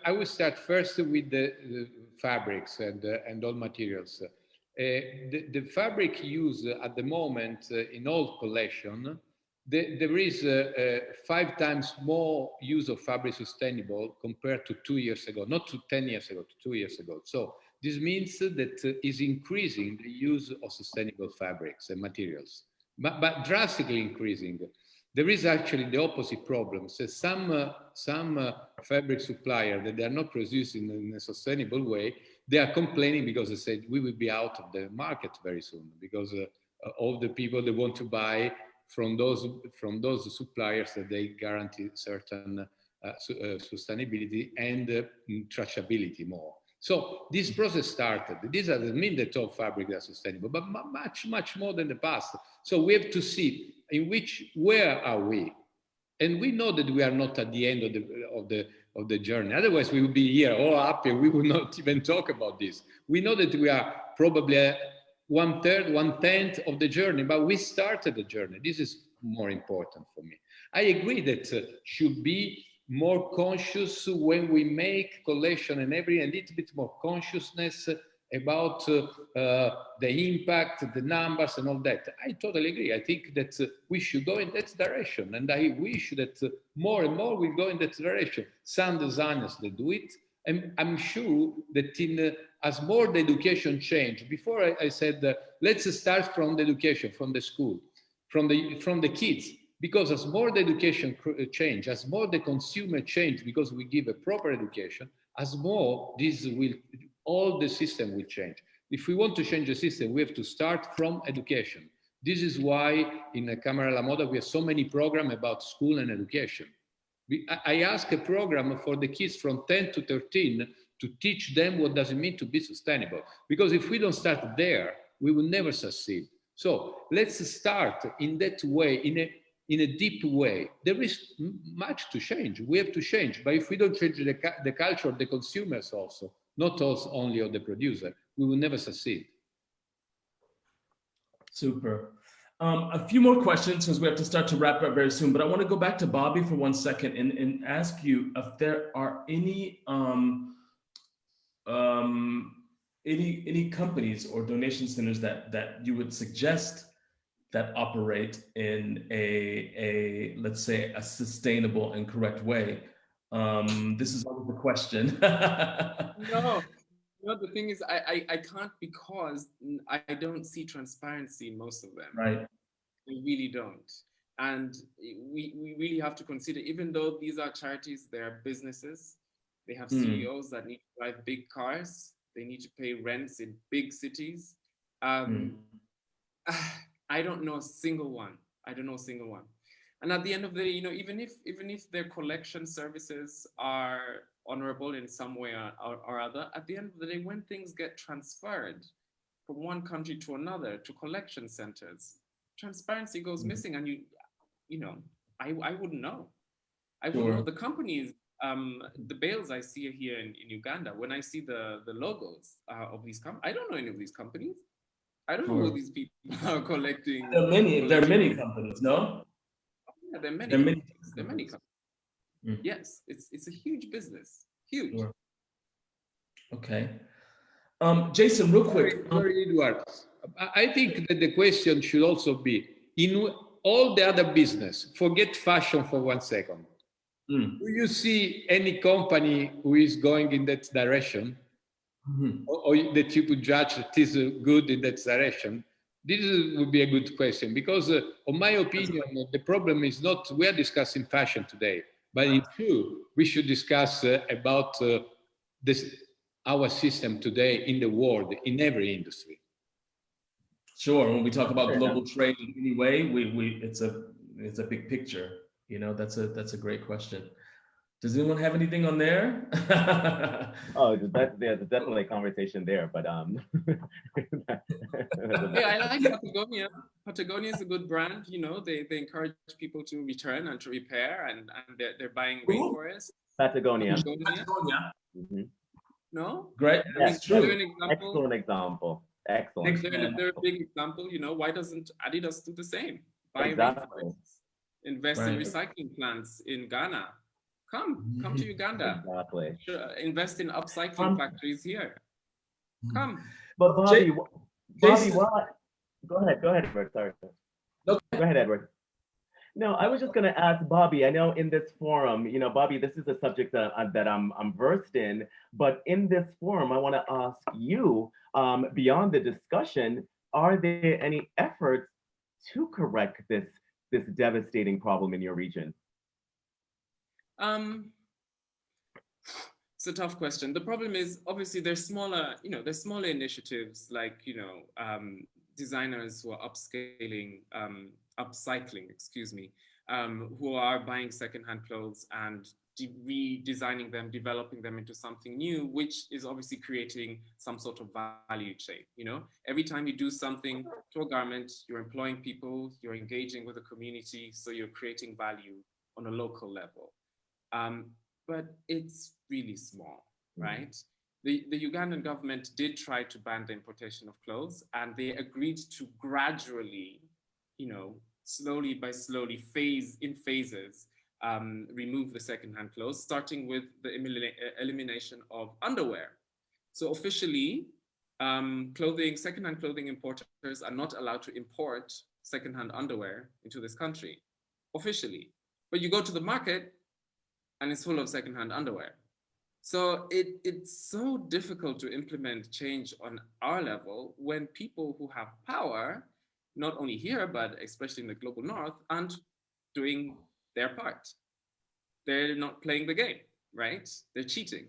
I will start first with the fabrics and all materials. The fabric used at the moment in all collection, there is 5 times more use of fabric sustainable compared to 2 years ago, not to 10 years ago, to 2 years ago. So this means that is increasing the use of sustainable fabrics and materials, but drastically increasing. There is actually the opposite problem. So some fabric suppliers that they are not producing in a sustainable way, they are complaining because they said we will be out of the market very soon because all the people that want to buy from those suppliers that they guarantee certain sustainability and traceability more. So this process started. This doesn't mean that all fabrics are sustainable, but much more than the past. So we have to see where are we, and we know that we are not at the end of the journey. Otherwise, we would be here all happy. We would not even talk about this. We know that we are probably 1/3, 1/10 of the journey, but we started the journey. This is more important for me. I agree that should be more conscious when we make collection and a little bit more consciousness about the impact, the numbers and all that. I totally agree. I think that we should go in that direction, and I wish that more and more we go in that direction. Some designers, they do it, And I'm sure that as more the education change, before I said, let's start from the education, from the school, from the kids, because as more the education change, as more the consumer change, because we give a proper education, as more all the system will change. If we want to change the system, we have to start from education. This is why in Camera La Moda, we have so many programs about school and education. I ask a program for the kids from 10 to 13 to teach them what does it mean to be sustainable. Because if we don't start there, we will never succeed. So let's start in that way, in a deep way. There is much to change. We have to change. But if we don't change the culture of the consumers also, not also only of the producer, we will never succeed. Super. A few more questions because we have to start to wrap up very soon, but I want to go back to Bobby for 1 second and ask you if there are any companies or donation centers that you would suggest that operate in a let's say a sustainable and correct way. This is always the question. No, the thing is, I can't because I don't see transparency in most of them. Right. We really don't. And we really have to consider, even though these are charities, they are businesses. They have CEOs that need to drive big cars. They need to pay rents in big cities. I don't know a single one. I don't know a single one. And at the end of the day, you know, even if their collection services are honorable in some way or other, at the end of the day, when things get transferred from one country to another to collection centers, transparency goes missing, and you know, I wouldn't know. I wouldn't know. The companies, the bales I see here in Uganda, when I see the logos of these companies, I don't know any of these companies. I don't know who these people are collecting. There are many companies, no? Yeah, there are many. There are many companies. Yes, it's a huge business. Huge. Sure. Okay. Jason, real quick. Sorry, Edward. I think that the question should also be, in all the other business, forget fashion for 1 second. Do you see any company who is going in that direction? Or that you could judge that is good in that direction? This would be a good question, because in my opinion, the problem is not, we are discussing fashion today, but in true, we should discuss about our system today in the world, in every industry. Sure, when we talk about global trade in any way, it's a big picture. You know, that's a great question. Does anyone have anything on there? There's definitely a conversation there, but yeah, I like Patagonia. Patagonia is a good brand. You know, they encourage people to return and to repair, and they're buying rainforests. Patagonia. No? Great. That's true. Excellent example. Excellent. They're a big example. You know, why doesn't Adidas do the same? Buy rainforests. Invest in recycling plants in Ghana. Come to Uganda. Exactly. Invest in upcycling factories here. Come. But Bobby, what? Go ahead, Edward. Sorry. No. Go ahead, Edward. No, I was just going to ask Bobby. I know in this forum, you know, Bobby, this is a subject that I'm versed in. But in this forum, I want to ask you, beyond the discussion, are there any efforts to correct this devastating problem in your region? It's a tough question. The problem is, obviously, there's smaller initiatives like, you know, designers who are upcycling, who are buying secondhand clothes and redesigning them, developing them into something new, which is obviously creating some sort of value chain. You know, every time you do something to a garment, you're employing people, you're engaging with the community, so you're creating value on a local level. But it's really small, right? The Ugandan government did try to ban the importation of clothes, and they agreed to gradually, you know, slowly, in phases, remove the secondhand clothes, starting with the elimination of underwear. So officially, secondhand clothing importers are not allowed to import secondhand underwear into this country, officially. But you go to the market, and it's full of secondhand underwear. So it's so difficult to implement change on our level when people who have power, not only here, but especially in the global north, aren't doing their part. They're not playing the game, right? They're cheating.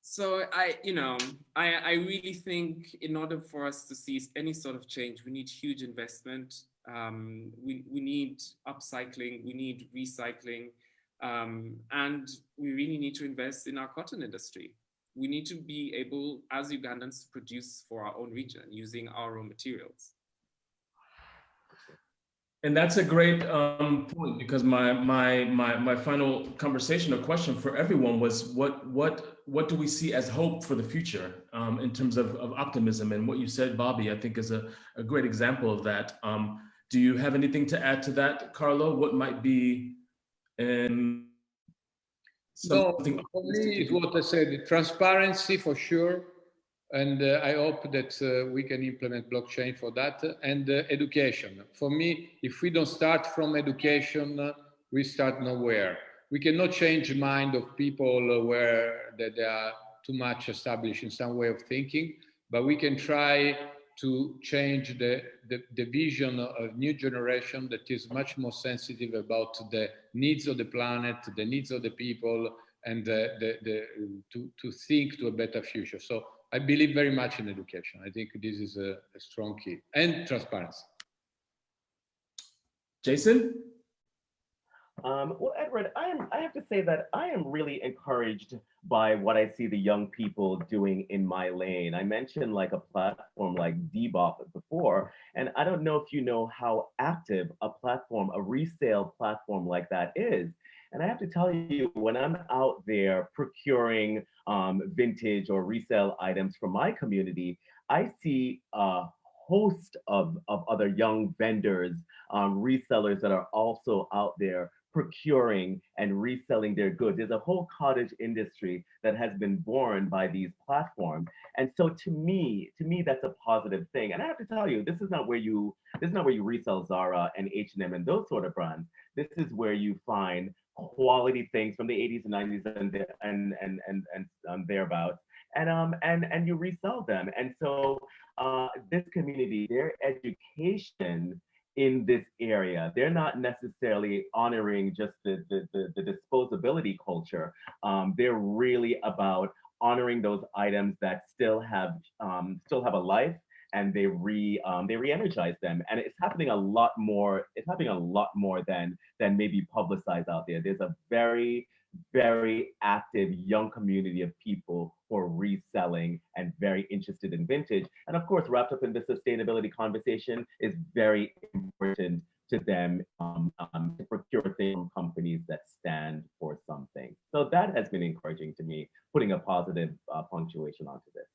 So I really think in order for us to see any sort of change, we need huge investment. We need upcycling, we need recycling, and we really need to invest in our cotton industry. We need to be able, as Ugandans, to produce for our own region using our raw materials. And that's a great point, because my final conversation or question for everyone was what do we see as hope for the future in terms of optimism? And what you said, Bobby, I think is a great example of that. Do you have anything to add to that, Carlo? What might be something? No, for me, it's what I said, transparency for sure. And I hope that we can implement blockchain for that, and education. For me, if we don't start from education, we start nowhere. We cannot change the mind of people where they are too much established in some way of thinking, but we can try to change the vision of new generation that is much more sensitive about the needs of the planet, the needs of the people, and to think to a better future. So I believe very much in education. I think this is a strong key, and transparency. Jason? Well, Edward, I have to say that I am really encouraged by what I see the young people doing in my lane. I mentioned like a platform like Dbop before, and I don't know if you know how active a platform, a resale platform like that is. And I have to tell you, when I'm out there procuring vintage or resale items from my community, I see a host of other young vendors, resellers that are also out there procuring and reselling their goods. There's a whole cottage industry that has been born by these platforms. And so to me, that's a positive thing. And I have to tell you, this is not where you resell Zara and H&M and those sort of brands. This is where you find quality things from the 80s and 90s and thereabouts, and you resell them. And so this community, their education in this area, they're not necessarily honoring just the disposability culture. They're really about honoring those items that still have a life, and they re-energize them. And it's happening a lot more. It's happening a lot more than maybe publicized out there. There's a very, very active young community of people who are reselling and very interested in vintage. And of course, wrapped up in the sustainability conversation is very important to them to procure things from companies that stand for something. So that has been encouraging to me, putting a positive punctuation onto this.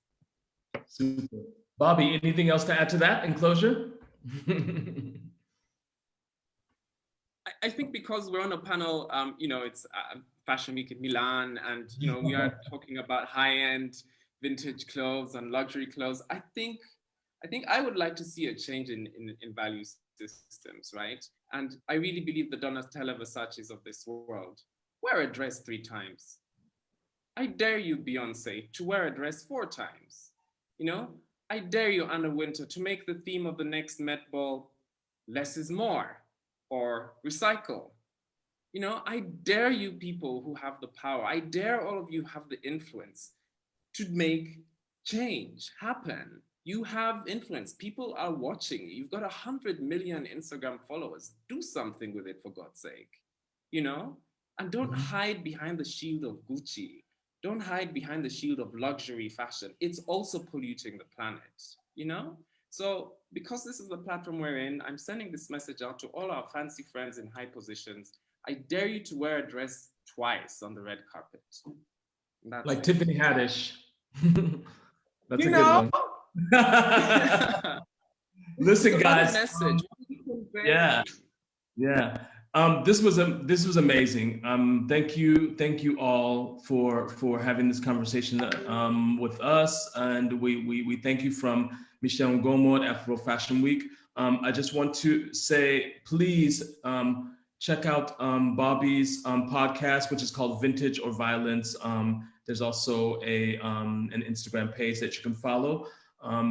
Super. Bobby, anything else to add to that in closure? I think because we're on a panel, it's Fashion Week in Milan, and we are talking about high-end vintage clothes and luxury clothes. I think I would like to see a change in value systems, right? And I really believe the Donatella Versace's of this world wear a dress 3 times. I dare you, Beyonce, to wear a dress 4 times. I dare you, Anna Wintour, to make the theme of the next Met Ball less is more, or recycle. I dare you people who have the power, I dare all of you have the influence to make change happen. You have influence. People are watching. You've got 100 million Instagram followers. Do something with it, for God's sake. And don't hide behind the shield of Gucci. Don't hide behind the shield of luxury fashion. It's also polluting the planet, So because this is the platform we're in, I'm sending this message out to all our fancy friends in high positions. I dare you to wear a dress twice on the red carpet. Like Tiffany Haddish. That's a good one. Listen, guys. Message. Yeah. This was amazing. Thank you all for having this conversation with us, and we thank you from Michelle Ngomo at Afro Fashion Week. I just want to say, please check out Bobby's podcast, which is called Vintage or Violence. There's also an Instagram page that you can follow.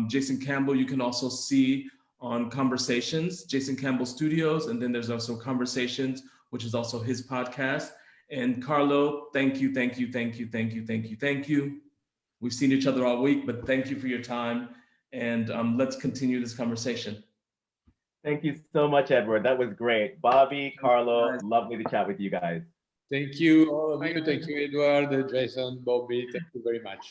Jason Campbell, you can also see on Conversations, Jason Campbell Studios, and then there's also Conversations, which is also his podcast. And Carlo, thank you. We've seen each other all week, but thank you for your time. And let's continue this conversation. Thank you so much, Edward. That was great. Bobby, Carlo, lovely to chat with you guys. Thank you, all of you. Thank you, Edward, Jason, Bobby. Thank you very much.